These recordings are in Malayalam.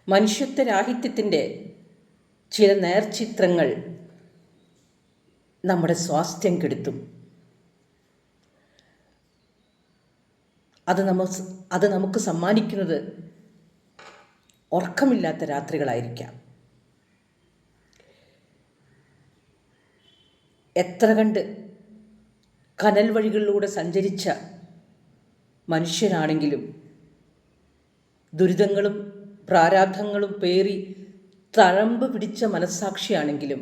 മനുഷ്യത്വരാഹിത്യത്തിൻ്റെ ചില നേർചിത്രങ്ങൾ നമ്മുടെ സ്വാസ്ഥ്യം കെടുത്തും. അത് നമുക്ക് സമ്മാനിക്കുന്നത് ഉറക്കമില്ലാത്ത രാത്രികളായിരിക്കാം. എത്ര കണ്ട് കനൽ വഴികളിലൂടെ സഞ്ചരിച്ച മനുഷ്യനാണെങ്കിലും ദുരിതങ്ങളും പ്രാരാബ്ധങ്ങളും പേറി തഴമ്പ് പിടിച്ച മനസ്സാക്ഷിയാണെങ്കിലും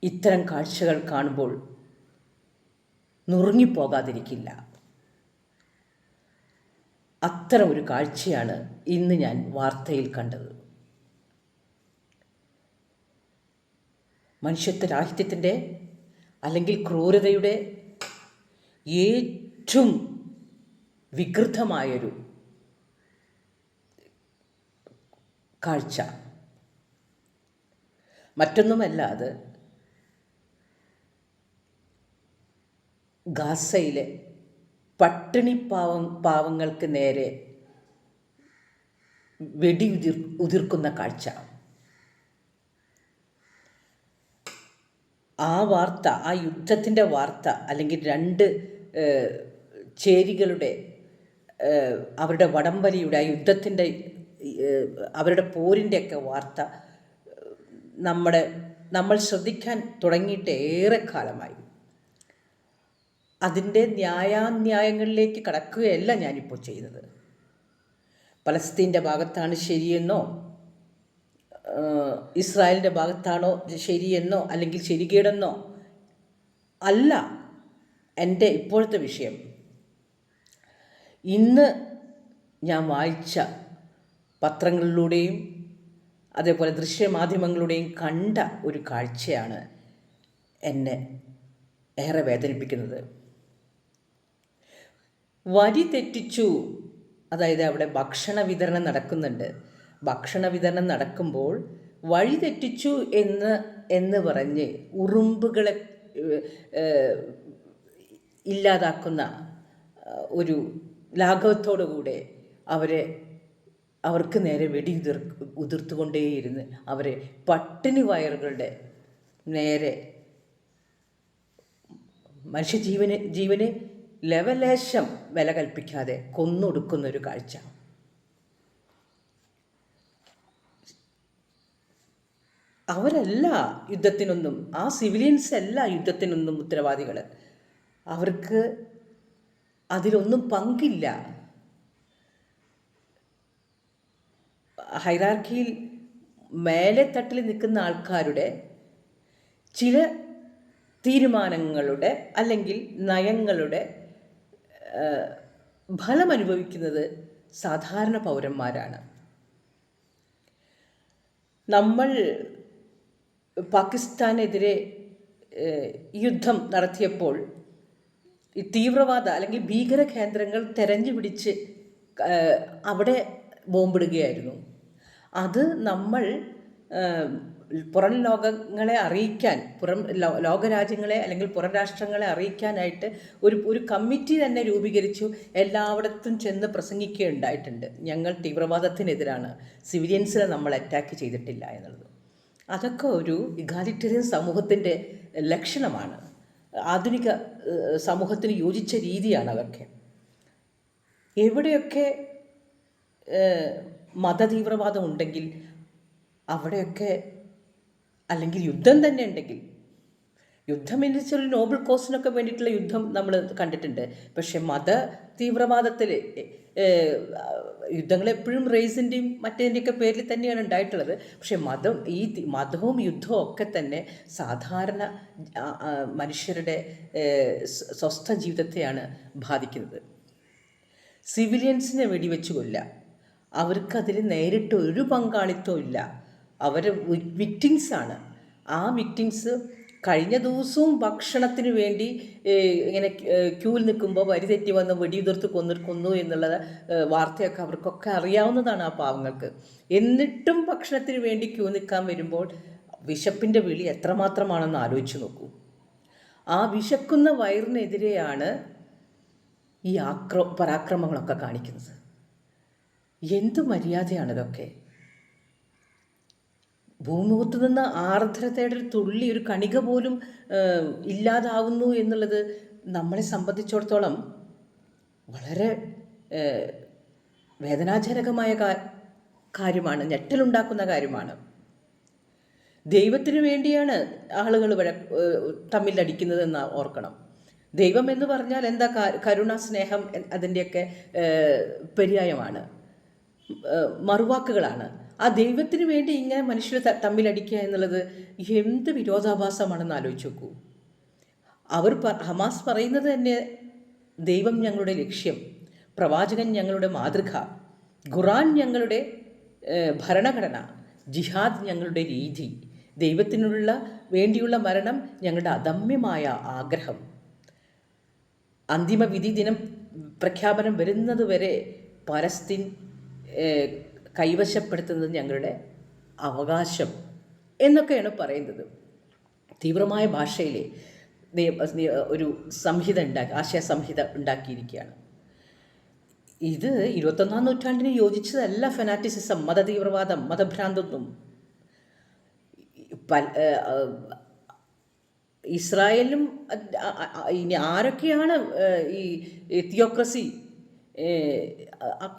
ഇത്തരം കാഴ്ചകൾ കാണുമ്പോൾ നുറുങ്ങിപ്പോകാതിരിക്കില്ല. അത്തരം ഒരു കാഴ്ചയാണ് ഇന്ന് ഞാൻ വാർത്തയിൽ കണ്ടത്. മനുഷ്യത്വരാഹിത്യത്തിൻ്റെ അല്ലെങ്കിൽ ക്രൂരതയുടെ ഏറ്റവും വികൃതമായൊരു കാഴ്ച. മറ്റൊന്നുമല്ല, അത് ഗാസയിലെ പട്ടിണി പാവങ്ങൾക്ക് നേരെ ഉതിർക്കുന്ന കാഴ്ച. ആ വാർത്ത, ആ യുദ്ധത്തിൻ്റെ വാർത്ത, അല്ലെങ്കിൽ രണ്ട് ചേരികളുടെ അവരുടെ വടംവലിയുടെ, ആ യുദ്ധത്തിൻ്റെ അവരുടെ പോരിൻ്റെയൊക്കെ വാർത്ത നമ്മൾ ശ്രദ്ധിക്കാൻ തുടങ്ങിയിട്ട് ഏറെ കാലമായി. അതിൻ്റെ ന്യായാന്യായങ്ങളിലേക്ക് കടക്കുകയല്ല ഞാനിപ്പോൾ ചെയ്യുന്നത്. പലസ്തീൻ്റെ ഭാഗത്താണ് ശരിയെന്നോ ഇസ്രായേലിൻ്റെ ഭാഗത്താണോ ശരിയെന്നോ അല്ലെങ്കിൽ ശരികേടെന്നോ അല്ല എൻ്റെ ഇപ്പോഴത്തെ വിഷയം. ഇന്ന് ഞാൻ വായിച്ച പത്രങ്ങളിലൂടെയും അതേപോലെ ദൃശ്യമാധ്യമങ്ങളിലൂടെയും കണ്ട ഒരു കാഴ്ചയാണ് എന്നെ ഏറെ വേദനിപ്പിക്കുന്നത്. വരി തെറ്റിച്ചു, അതായത് അവിടെ ഭക്ഷണ വിതരണം നടക്കുന്നുണ്ട്. ഭക്ഷണ വിതരണം നടക്കുമ്പോൾ വഴി തെറ്റിച്ചു എന്ന് പറഞ്ഞ് ഉറുമ്പുകളെ ഇല്ലാതാക്കുന്ന ഒരു ലാഘവത്തോടുകൂടെ അവർക്ക് നേരെ ഉതിർത്തുകൊണ്ടേയിരുന്ന് അവരെ പട്ടിണി വയറുകളുടെ നേരെ ജീവന് ലവലേശം വില കൽപ്പിക്കാതെ കൊന്നൊടുക്കുന്നൊരു കാഴ്ച. അവരല്ല യുദ്ധത്തിനൊന്നും, ആ സിവിലിയൻസ് അല്ല യുദ്ധത്തിനൊന്നും ഉത്തരവാദികൾ. അവർക്ക് അതിലൊന്നും പങ്കില്ല. ഹൈറാർക്കിയിൽ മേലെ തട്ടിൽ നിൽക്കുന്ന ആൾക്കാരുടെ ചില തീരുമാനങ്ങളുടെ അല്ലെങ്കിൽ നയങ്ങളുടെ ഫലം അനുഭവിക്കുന്നത് സാധാരണ പൗരന്മാരാണ്. നമ്മൾ പാകിസ്ഥാനെതിരെ യുദ്ധം നടത്തിയപ്പോൾ ഈ തീവ്രവാദ അല്ലെങ്കിൽ ഭീകര കേന്ദ്രങ്ങൾ തെരഞ്ഞു പിടിച്ച് അവിടെ ബോംബിടുകയായിരുന്നു. അത് നമ്മൾ പുറം ലോകങ്ങളെ അറിയിക്കാൻ, ലോകരാജ്യങ്ങളെ അല്ലെങ്കിൽ പുറം രാഷ്ട്രങ്ങളെ അറിയിക്കാനായിട്ട് ഒരു കമ്മിറ്റി തന്നെ രൂപീകരിച്ചു. എല്ലായിടത്തും ചെന്ന് പ്രസംഗിക്കുകയുണ്ടായിട്ടുണ്ട്. ഞങ്ങൾ തീവ്രവാദത്തിനെതിരാണ്, സിവിലിയൻസിനെ നമ്മൾ അറ്റാക്ക് ചെയ്തിട്ടില്ല എന്നുള്ളത്. അതൊക്കെ ഒരു ഇഗാലിറ്റേറിയൻ സമൂഹത്തിൻ്റെ ലക്ഷണമാണ്. ആധുനിക സമൂഹത്തിന് യോജിച്ച രീതിയാണ് അതൊക്കെ. എവിടെയൊക്കെ മതതീവ്രവാദം ഉണ്ടെങ്കിൽ അവിടെയൊക്കെ, അല്ലെങ്കിൽ യുദ്ധം തന്നെ ഉണ്ടെങ്കിൽ, യുദ്ധം എന്ന് വെച്ചാൽ ഒരു നോബിൾ കോസിനൊക്കെ വേണ്ടിയിട്ടുള്ള യുദ്ധം നമ്മൾ കണ്ടിട്ടുണ്ട്. പക്ഷെ മത തീവ്രവാദത്തിൽ യുദ്ധങ്ങൾ എപ്പോഴും റേസിൻ്റെയും മറ്റേതിൻ്റെയൊക്കെ പേരിൽ തന്നെയാണ് ഉണ്ടായിട്ടുള്ളത്. പക്ഷെ മതവും യുദ്ധവും ഒക്കെ തന്നെ സാധാരണ മനുഷ്യരുടെ സ്വസ്ഥ ജീവിതത്തെയാണ് ബാധിക്കുന്നത്. സിവിലിയൻസിനെ വെടിവെച്ച് കൊല്ലുക, അവർക്കതിൽ നേരിട്ട് ഒരു പങ്കാളിത്തവും ഇല്ല. അവർ വിക്ടിംസാണ്. ആ വിക്ടിംസ് കഴിഞ്ഞ ദിവസവും ഭക്ഷണത്തിന് വേണ്ടി ഇങ്ങനെ ക്യൂവിൽ നിൽക്കുമ്പോൾ വരി തെറ്റി വന്ന് വെടിയുതിർത്ത് കൊന്നു എന്നുള്ള വാർത്തയൊക്കെ അവർക്കൊക്കെ അറിയാവുന്നതാണ് ആ പാവങ്ങൾക്ക്. എന്നിട്ടും ഭക്ഷണത്തിന് വേണ്ടി ക്യൂ നിൽക്കാൻ വരുമ്പോൾ വിശപ്പിൻ്റെ വിളി എത്രമാത്രമാണെന്ന് ആലോചിച്ച് നോക്കൂ. ആ വിശക്കുന്ന വയറിനെതിരെയാണ് ഈ പരാക്രമങ്ങളൊക്കെ കാണിക്കുന്നത്. എന്തു മര്യാദയാണിതൊക്കെ? ഭൂമുഖത്ത് നിന്ന് ആർദ്രതയുടെ ഒരു തുള്ളി, ഒരു കണിക പോലും ഇല്ലാതാവുന്നു എന്നുള്ളത് നമ്മളെ സംബന്ധിച്ചിടത്തോളം വളരെ വേദനാജനകമായ കാര്യമാണ്, ഞെട്ടലുണ്ടാക്കുന്ന കാര്യമാണ്. ദൈവത്തിന് വേണ്ടിയാണ് ആളുകൾ തമ്മിലടിക്കുന്നതെന്ന് ഓർക്കണം. ദൈവം എന്ന് പറഞ്ഞാൽ എന്താ? കരുണ, സ്നേഹം, അതിൻ്റെയൊക്കെ പര്യായമാണ്, മറുവാക്കുകളാണ്. ആ ദൈവത്തിന് വേണ്ടി ഇങ്ങനെ മനുഷ്യർ തമ്മിലടിക്കുക എന്നുള്ളത് എന്ത് വിരോധാഭാസമാണെന്ന് ആലോചിച്ച് നോക്കൂ. ഹമാസ് പറയുന്നത് തന്നെ ദൈവം ഞങ്ങളുടെ ലക്ഷ്യം, പ്രവാചകൻ ഞങ്ങളുടെ മാതൃക, ഖുറാൻ ഞങ്ങളുടെ ഭരണഘടന, ജിഹാദ് ഞങ്ങളുടെ രീതി, ദൈവത്തിനുള്ള വേണ്ടിയുള്ള മരണം ഞങ്ങളുടെ അദമ്യമായ ആഗ്രഹം, അന്തിമ വിധി ദിനം പ്രഖ്യാപനം വരുന്നത് വരെ പലസ്തീൻ കൈവശപ്പെടുത്തുന്നത് ഞങ്ങളുടെ അവകാശം എന്നൊക്കെയാണ് പറയുന്നത്. തീവ്രമായ ഭാഷയിൽ ഒരു സംഹിത ആശയ സംഹിത ഉണ്ടാക്കിയിരിക്കുകയാണ്. ഇത് 21-ാം നൂറ്റാണ്ടിന് യോജിച്ചതല്ല ഫെനാറ്റിസിസം, മതതീവ്രവാദം, മതഭ്രാന്തൊന്നും. ഇസ്രായേലും ഇനി ആരൊക്കെയാണ് ഈ തിയോക്രസി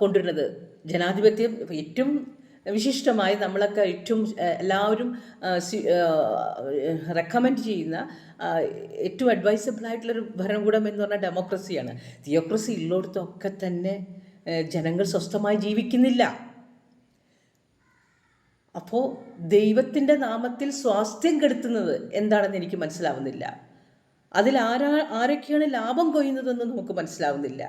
കൊണ്ടുവരുന്നത്? ജനാധിപത്യം ഏറ്റവും വിശിഷ്ടമായി നമ്മളൊക്കെ ഏറ്റവും എല്ലാവരും റെക്കമെൻഡ് ചെയ്യുന്ന ഏറ്റവും അഡ്വൈസബിളായിട്ടുള്ളൊരു ഭരണകൂടം എന്ന് പറഞ്ഞാൽ ഡെമോക്രസിയാണ്. തിയോക്രസി ഉള്ളിടത്തൊക്കെ തന്നെ ജനങ്ങൾ സ്വസ്ഥമായി ജീവിക്കുന്നില്ല. അപ്പോൾ ദൈവത്തിൻ്റെ നാമത്തിൽ സ്വാസ്ഥ്യം കെടുത്തുന്നത് എന്താണെന്ന് എനിക്ക് മനസ്സിലാവുന്നില്ല. അതിൽ ആരൊക്കെയാണ് ലാഭം കൊയ്യുന്നതെന്ന് നമുക്ക് മനസ്സിലാവുന്നില്ല.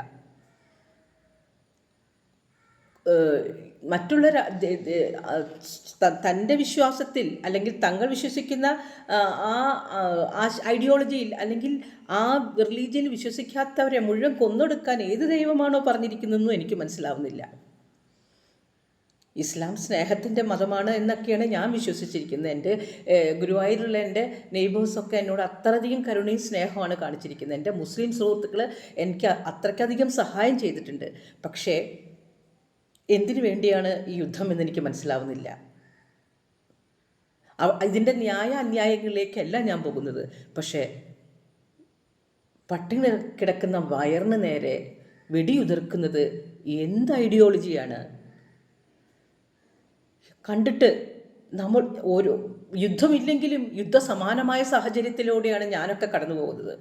മറ്റുള്ള തൻ്റെ വിശ്വാസത്തിൽ അല്ലെങ്കിൽ തങ്ങൾ വിശ്വസിക്കുന്ന ആ ഐഡിയോളജിയിൽ അല്ലെങ്കിൽ ആ റിലീജിയനിൽ വിശ്വസിക്കാത്തവരെ മുഴുവൻ കൊന്നൊടുക്കാൻ ഏത് ദൈവമാണോ പറഞ്ഞിരിക്കുന്നതെന്നും എനിക്ക് മനസ്സിലാവുന്നില്ല. ഇസ്ലാം സ്നേഹത്തിൻ്റെ മതമാണ് എന്നൊക്കെയാണ് ഞാൻ വിശ്വസിച്ചിരിക്കുന്നത്. എൻ്റെ ഗുരുവായൂരിലുള്ള എൻ്റെ നെയ്ബേഴ്സൊക്കെ എന്നോട് അത്രയധികം കരുണയും സ്നേഹമാണ് കാണിച്ചിരിക്കുന്നത്. എൻ്റെ മുസ്ലിം സുഹൃത്തുക്കൾ എനിക്ക് അത്രയ്ക്കധികം സഹായം ചെയ്തിട്ടുണ്ട്. പക്ഷേ എന്തിനു വേണ്ടിയാണ് ഈ യുദ്ധം എന്നെനിക്ക് മനസ്സിലാവുന്നില്ല. ഇതിൻ്റെ ന്യായ അന്യായങ്ങളിലേക്കല്ല ഞാൻ പോകുന്നത്. പക്ഷേ പട്ടിണി കിടക്കുന്ന വയറിന് നേരെ വെടിയുതിർക്കുന്നത് എന്ത് ഐഡിയോളജിയാണ്? കണ്ടിട്ട് നമ്മൾ ഓരോ യുദ്ധമില്ലെങ്കിലും യുദ്ധസമാനമായ സാഹചര്യത്തിലൂടെയാണ് ഞാനൊക്കെ കടന്നു പോകുന്നത്.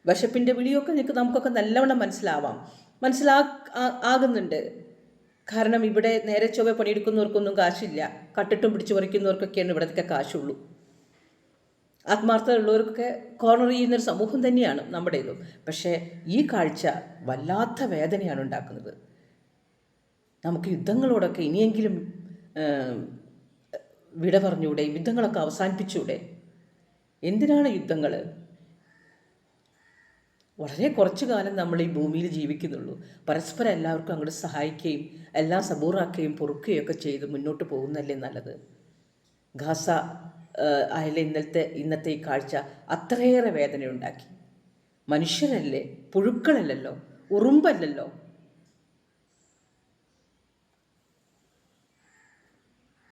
വിശപ്പിൻ്റെ വിളിയൊക്കെ നമുക്കൊക്കെ നല്ലവണ്ണം ആകുന്നുണ്ട്. കാരണം ഇവിടെ നേരെ ചൊവ്വെ പണിയെടുക്കുന്നവർക്കൊന്നും കാശില്ല. കട്ടിട്ടും പിടിച്ചു പറിക്കുന്നവർക്കൊക്കെയാണ് ഇവിടത്തെ കാശുള്ളൂ. ആത്മാർത്ഥതയുള്ളവർക്കൊക്കെ കോർണർ ചെയ്യുന്നൊരു സമൂഹം തന്നെയാണ് നമ്മുടേതും. പക്ഷേ ഈ കാഴ്ച വല്ലാത്ത വേദനയാണ് ഉണ്ടാക്കുന്നത്. നമുക്ക് യുദ്ധങ്ങളോടൊക്കെ ഇനിയെങ്കിലും വിട പറഞ്ഞൂടെ? യുദ്ധങ്ങളൊക്കെ അവസാനിപ്പിച്ചൂടെ? എന്തിനാണ് യുദ്ധങ്ങൾ? വളരെ കുറച്ചു കാലം നമ്മൾ ഈ ഭൂമിയിൽ ജീവിക്കുന്നുള്ളൂ. പരസ്പരം എല്ലാവർക്കും അങ്ങോട്ട് സഹായിക്കുകയും എല്ലാം സബൂറാക്കുകയും പൊറുക്കുകയും ഒക്കെ ചെയ്ത് മുന്നോട്ട് പോകുന്നല്ലേ നല്ലത്. ഗാസ ആയാലും ഇന്നത്തെ ഈ കാഴ്ച അത്രയേറെ വേദനയുണ്ടാക്കി. മനുഷ്യരല്ലേ, പുഴുക്കളല്ലല്ലോ, ഉറുമ്പല്ലല്ലോ.